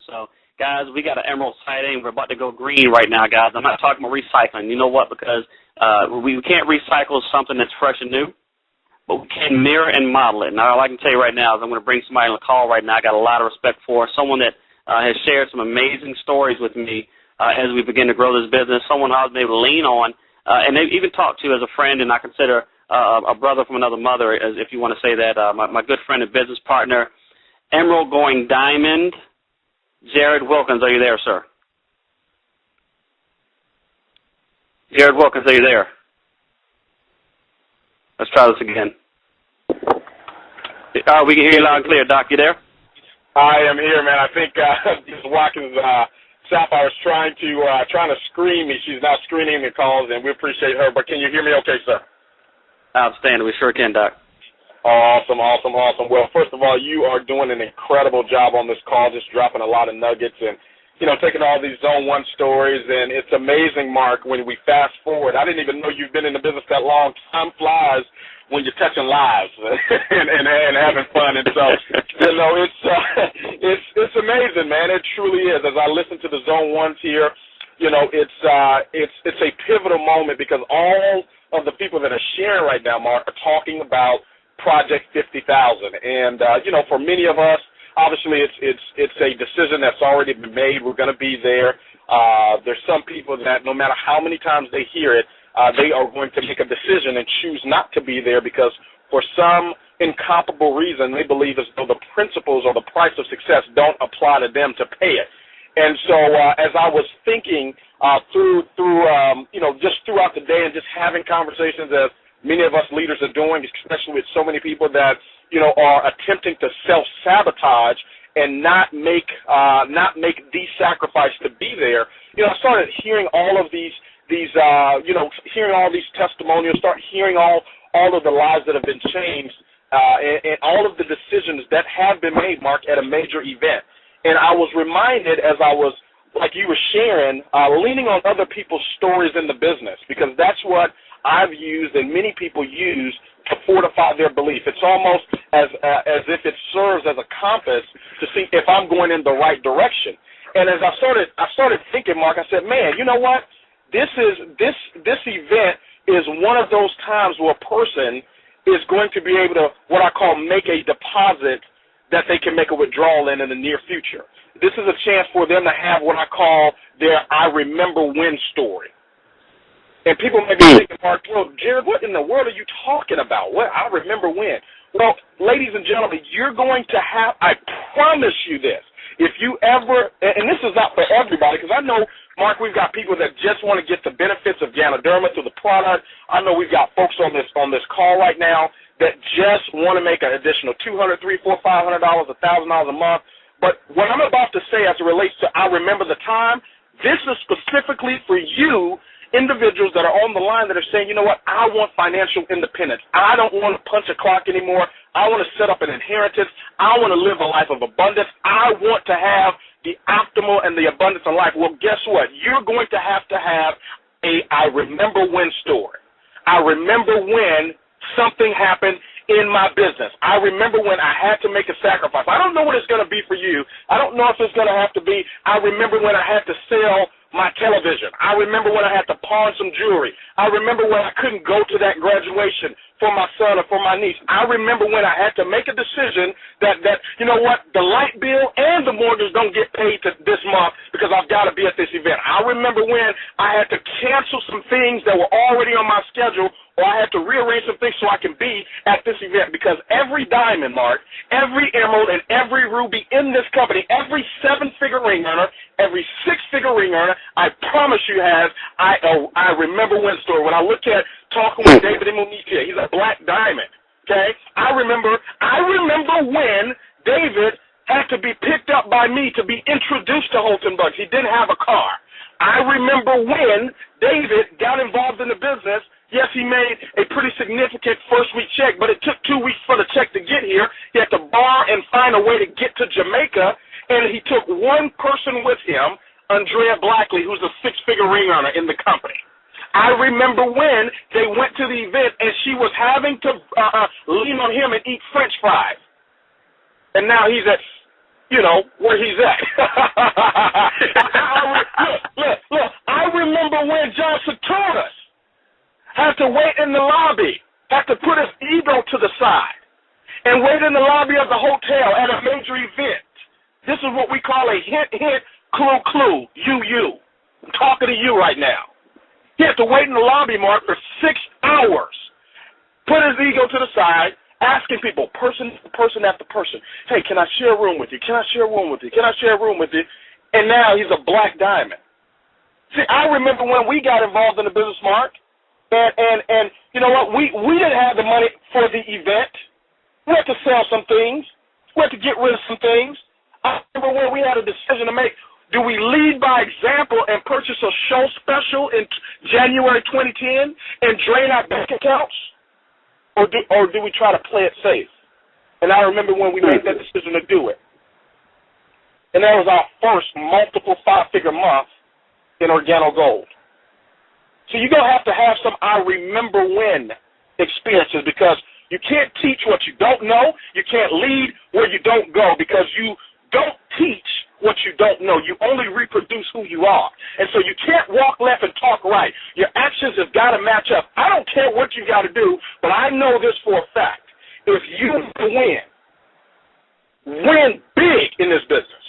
So, guys, we got an emerald sighting. We're about to go green right now, guys. I'm not talking about recycling. You know what? Because we can't recycle something that's fresh and new, but we can mirror and model it. Now, all I can tell you right now is I'm going to bring somebody on the call right now I got a lot of respect for, someone that has shared some amazing stories with me as we begin to grow this business, someone I've been able to lean on, and they even talk to as a friend, and I consider a brother from another mother, as if you want to say that, my good friend and business partner, Emerald Going Diamond, Jared Wilkins. Are you there, sir? Jared Wilkins, are you there? Let's try this again. We can hear you loud and clear. Doc, you there? I am here, man. I think Ms. Watkins Sapphire is trying to screen me. She's not screening the calls, and we appreciate her. But can you hear me okay, sir? Outstanding. We sure can, Doc. Awesome. Well, first of all, you are doing an incredible job on this call, just dropping a lot of nuggets and, taking all these Zone 1 stories. And it's amazing, Mark, when we fast forward. I didn't even know you've been in the business that long. Time flies when you're touching lives and having fun. And so, it's amazing, man. It truly is. As I listen to the Zone 1s here, it's a pivotal moment because all of the people that are sharing right now, Mark, are talking about Project 50,000. And, for many of us, obviously it's a decision that's already been made. We're going to be there. There's some people that no matter how many times they hear it, they are going to make a decision and choose not to be there because for some incomparable reason, they believe as though the principles or the price of success don't apply to them to pay it. And so as I was thinking through just throughout the day and just having conversations as many of us leaders are doing, especially with so many people that, are attempting to self-sabotage and not make the sacrifice to be there, I started hearing all of these hearing all these testimonials, start hearing all of the lives that have been changed and all of the decisions that have been made, Mark, at a major event. And I was reminded as I was, like you were sharing, leaning on other people's stories in the business because that's what I've used and many people use to fortify their belief. It's almost as if it serves as a compass to see if I'm going in the right direction. And as I started thinking, Mark, I said, man, you know what? This event is one of those times where a person is going to be able to, what I call, make a deposit that they can make a withdrawal in the near future. This is a chance for them to have what I call their I remember when story. And people may be thinking, Mark, well, Jared, what in the world are you talking about? What I remember when? Well, ladies and gentlemen, you're going to have, I promise you this, if you ever, and this is not for everybody, because I know, Mark, we've got people that just want to get the benefits of Ganoderma through the product. I know we've got folks on this call right now that just want to make an additional $200, $300, $400, $500, $1,000 a month. But what I'm about to say as it relates to I remember the time, this is specifically for you individuals that are on the line that are saying, you know what, I want financial independence. I don't want to punch a clock anymore. I want to set up an inheritance. I want to live a life of abundance. I want to have the optimal and the abundance of life. Well, guess what? You're going to have a I remember when story. I remember when something happened in my business. I remember when I had to make a sacrifice. I don't know what it's going to be for you. I don't know if it's going to have to be, I remember when I had to sell my television. I remember when I had to pawn some jewelry. I remember when I couldn't go to that graduation for my son or for my niece. I remember when I had to make a decision that you know what, the light bill and the mortgage don't get paid this month because I've got to be at this event. I remember when I had to cancel some things that were already on my schedule or I had to rearrange some things so I can be at this event because every diamond, Mark, every emerald, and every ruby in this company, every 7-figure ring earner, every 6-figure ring earner, I promise you has, I remember when story. When I look at talking with David and Municia, he's a black diamond, okay? I remember when David had to be picked up by me to be introduced to Holton Bucks. He didn't have a car. I remember when David got involved in the business. Yes, he made a pretty significant first-week check, but it took 2 weeks for the check to get here. He had to borrow and find a way to get to Jamaica, and he took one person with him, Andrea Blackley, who's a 6-figure ring earner in the company. I remember when they went to the event, and she was having to lean on him and eat French fries. And now he's at where he's at. Look, I remember when John Saturas had to wait in the lobby, had to put his ego to the side, and wait in the lobby of the hotel at a major event. This is what we call a hint, hint, clue, clue, you. I'm talking to you right now. He had to wait in the lobby, Mark, for 6 hours, put his ego to the side, asking people, person after person, hey, can I share a room with you? Can I share a room with you? Can I share a room with you? And now he's a black diamond. See, I remember when we got involved in the business, Mark, and you know what? We didn't have the money for the event. We had to sell some things. We had to get rid of some things. I remember when we had a decision to make. Do we lead by example and purchase a show special in January 2010 and drain our bank accounts? Or do we try to play it safe? And I remember when we made that decision to do it. And that was our first multiple 5-figure month in Organo Gold. So you're going to have some I remember when experiences, because you can't teach what you don't know. You can't lead where you don't go, because you don't teach what you don't know. You only reproduce who you are. And so you can't walk left and talk right. Your actions have got to match up. I don't care what you got to do, but I know this for a fact. If you win big in this business,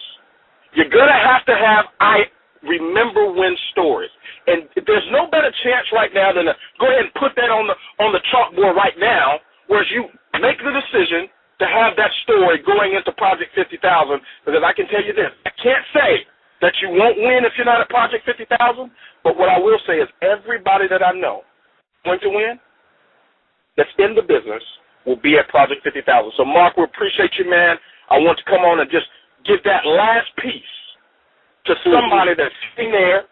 you're going to have I remember when stories. And there's no better chance right now than to go ahead and put that on the chalkboard right now, whereas you make the decision to have that story going into Project 50,000, because I can tell you this, I can't say that you won't win if you're not at Project 50,000, but what I will say is everybody that I know going to win that's in the business will be at Project 50,000. So, Mark, we appreciate you, man. I want to come on and just give that last piece to somebody that's sitting there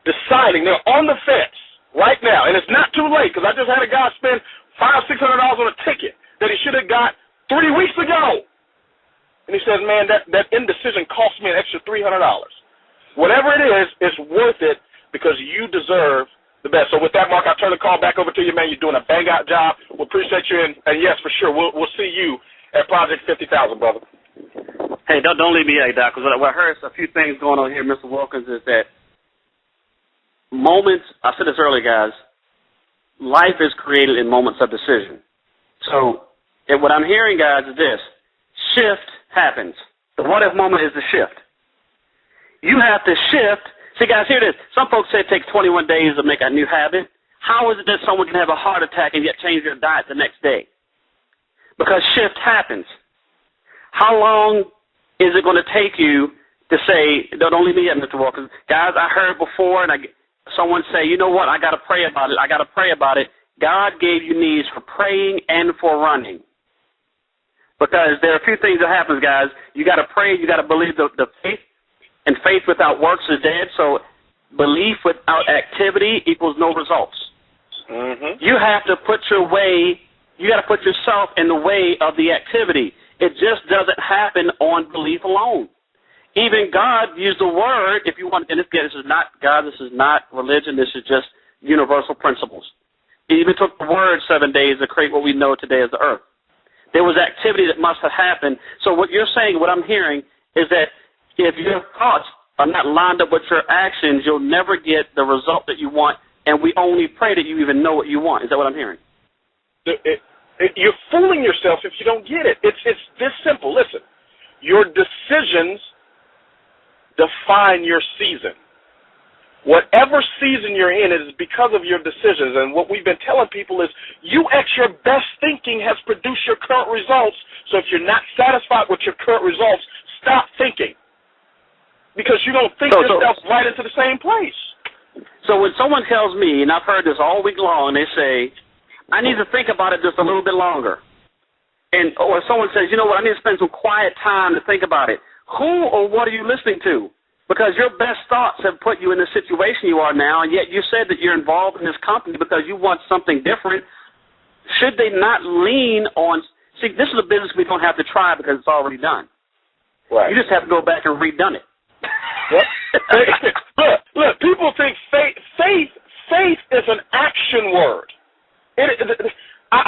deciding, they're on the fence right now, and it's not too late, because I just had a guy spend $500-600 on a ticket that he should have got 3 weeks ago. And he says, man, that indecision cost me an extra $300. Whatever it is, it's worth it, because you deserve the best. So with that, Mark, I'll turn the call back over to you, man. You're doing a bang-out job. We appreciate you, and yes, for sure, we'll see you at Project 50,000, brother. Hey, don't leave me out, Doc, because what I heard a few things going on here, Mr. Wilkins, is that moments, I said this earlier, guys, life is created in moments of decision. So what I'm hearing, guys, is this. Shift happens. The what-if moment is the shift. You have to shift. See, guys, hear this. Some folks say it takes 21 days to make a new habit. How is it that someone can have a heart attack and yet change their diet the next day? Because shift happens. How long is it going to take you to say, don't leave me yet, Mr. Wilkins. Guys, I heard before, and someone say, you know what, I got to pray about it. I got to pray about it. God gave you needs for praying and for running. Because there are a few things that happens, guys. You got to pray. You got to believe the faith, and faith without works is dead. So belief without activity equals no results. Mm-hmm. You have to put you got to put yourself in the way of the activity. It just doesn't happen on belief alone. Even God used the word, if you want, and this is not God, this is not religion, this is just universal principles. He even took the word 7 days to create what we know today as the earth. There was activity that must have happened. So what you're saying, what I'm hearing, is that if your thoughts are not lined up with your actions, you'll never get the result that you want, and we only pray that you even know what you want. Is that what I'm hearing? You're fooling yourself if you don't get it. It's this simple. Listen, your decisions define your season. Whatever season you're in, it is because of your decisions. And what we've been telling people is you at your best thinking has produced your current results. So if you're not satisfied with your current results, stop thinking. Because you don't think yourself right into the same place. So when someone tells me, and I've heard this all week long, they say, I need to think about it just a little bit longer. Or someone says, you know what, I need to spend some quiet time to think about it. Who or what are you listening to? Because your best thoughts have put you in the situation you are now, and yet you said that you're involved in this company because you want something different. Should they not lean on – see, this is a business we don't have to try because it's already done. Right. You just have to go back and redone it. Yep. Look, people think faith is an action word. I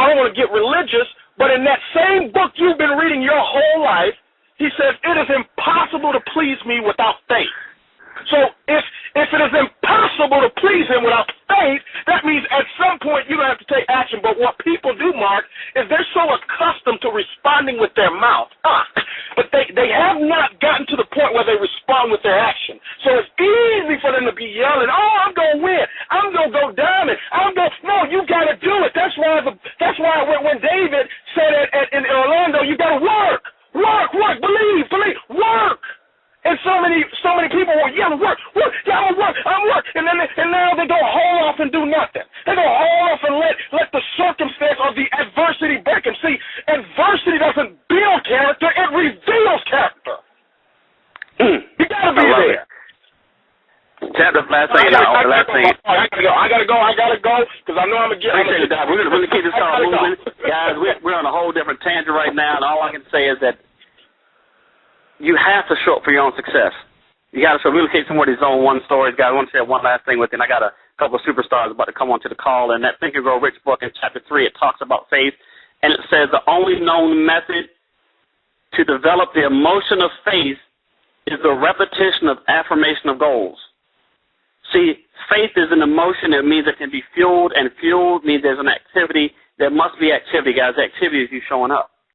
don't want to get religious, but in that same book you've been reading your whole life, he said says, it is impossible to please me without faith. So if it is impossible to please him without faith, that means at some point you're going to have to take action. But what people do, Mark, is they're so accustomed to responding with their mouth. But they have not gotten to the point where they respond with their action. So it's easy for them to be yelling, oh, I'm going to win. I'm going to go diamond. No, you got to do it. That's why when David said in Orlando, you got to work, believe, work. And so many people will yell, work, y'all work, I'm work, and now they go haul off and do nothing. They go haul off and let the circumstance or the adversity break them. See, adversity doesn't build character; it reveals character. You gotta be there. Chapter last thing. I gotta go because I know I'm gonna get. We're gonna keep this talk moving, guys. We're on a whole different tangent right now, and all I can say is that you have to show up for your own success. You got to show. We'll keep some more of these Zone 1 stories, guys. I want to share one last thing with you, and I got a couple of superstars about to come onto the call. And that Think and Grow Rich book in Chapter 3, it talks about faith, and it says the only known method to develop the emotion of faith is the repetition of affirmation of goals. See, faith is an emotion. It means it can be fueled, and fueled means there's an activity. There must be activity, guys. Activity is you showing up.